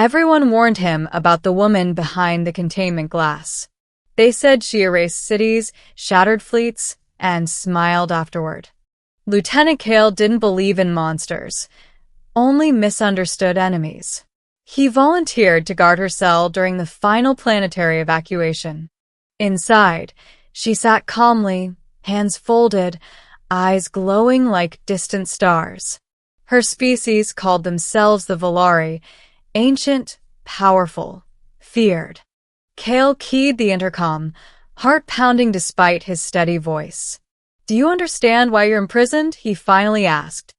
Everyone warned him about the woman behind the containment glass. They said she erased cities, shattered fleets, and smiled afterward. Lieutenant Kale didn't believe in monsters, only misunderstood enemies. He volunteered to guard her cell during the final planetary evacuation. Inside, she sat calmly, hands folded, eyes glowing like distant stars. Her species called themselves the Volari, ancient, powerful, feared. Kale keyed the intercom, heart pounding despite his steady voice. "Do you understand why you're imprisoned?" he finally asked.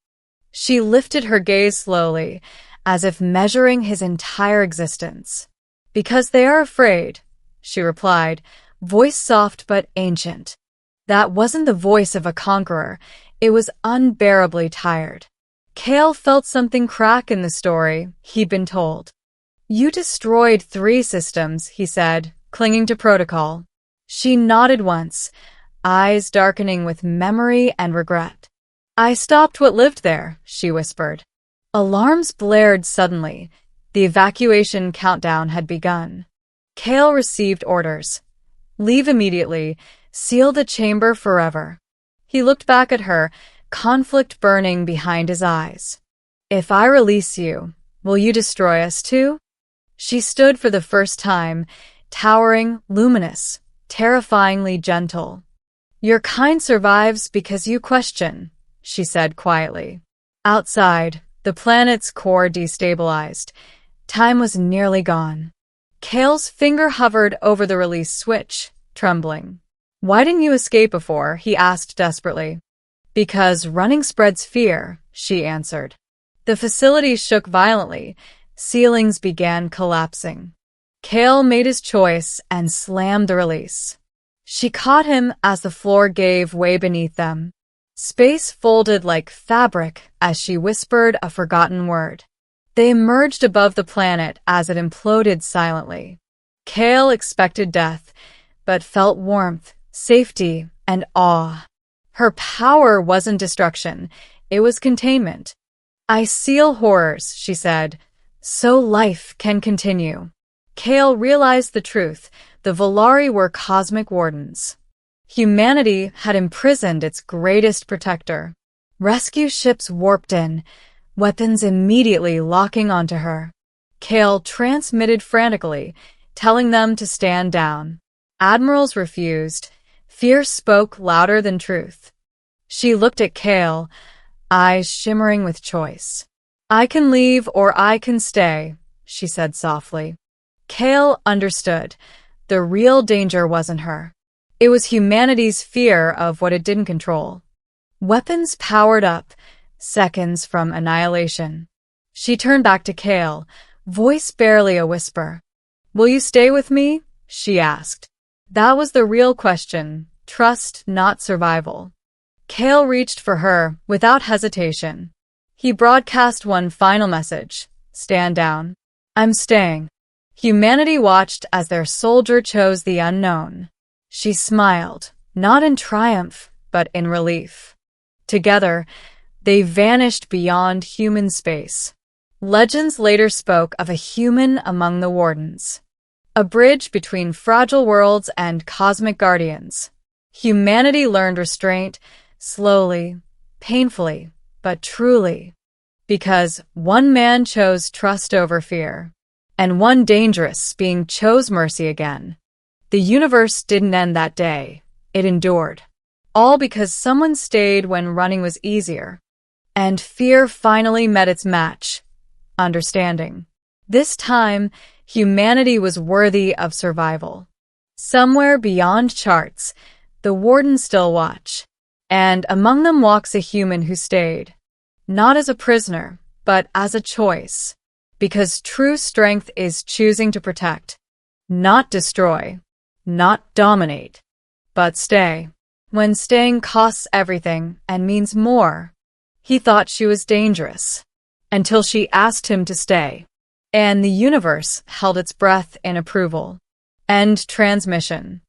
She lifted her gaze slowly, as if measuring his entire existence. "Because they are afraid," she replied, voice soft but ancient. That wasn't the voice of a conqueror, it was unbearably tired. Kale felt something crack in the story he'd been told. "You destroyed 3 systems," he said, clinging to protocol. She nodded once, eyes darkening with memory and regret. "I stopped what lived there," she whispered. Alarms blared suddenly. The evacuation countdown had begun. Kale received orders. Leave immediately, seal the chamber forever. He looked back at her, conflict burning behind his eyes. "If I release you, will you destroy us too?" She stood for the first time, towering, luminous, terrifyingly gentle. "Your kind survives because you question," she said quietly. Outside, the planet's core destabilized. Time was nearly gone. Kale's finger hovered over the release switch, trembling. "Why didn't you escape before?" he asked desperately. "Because running spreads fear," she answered. The facility shook violently. Ceilings began collapsing. Kale made his choice and slammed the release. She caught him as the floor gave way beneath them. Space folded like fabric as she whispered a forgotten word. They emerged above the planet as it imploded silently. Kale expected death, but felt warmth, safety, and awe. Her power wasn't destruction, it was containment. "I seal horrors," she said, "so life can continue." Kale realized the truth. The Volari were cosmic wardens. Humanity had imprisoned its greatest protector. Rescue ships warped in, weapons immediately locking onto her. Kale transmitted frantically, telling them to stand down. Admirals refused. Fear spoke louder than truth. She looked at Kale, eyes shimmering with choice. "I can leave or I can stay," she said softly. Kale understood. The real danger wasn't her. It was humanity's fear of what it didn't control. Weapons powered up, seconds from annihilation. She turned back to Kale, voice barely a whisper. "Will you stay with me?" she asked. That was the real question, trust, not survival. Kale reached for her without hesitation. He broadcast one final message. "Stand down." "I'm staying." Humanity watched as their soldier chose the unknown. She smiled, not in triumph, but in relief. Together, they vanished beyond human space. Legends later spoke of a human among the wardens, a bridge between fragile worlds and cosmic guardians. Humanity learned restraint, slowly, painfully, but truly. Because one man chose trust over fear, and one dangerous being chose mercy again. The universe didn't end that day. It endured. All because someone stayed when running was easier. And fear finally met its match. Understanding. This time, humanity was worthy of survival. Somewhere beyond charts, the wardens still watch. And among them walks a human who stayed. Not as a prisoner, but as a choice. Because true strength is choosing to protect. Not destroy. Not dominate. But stay. When staying costs everything and means more. He thought she was dangerous. Until she asked him to stay. And the universe held its breath in approval. End transmission.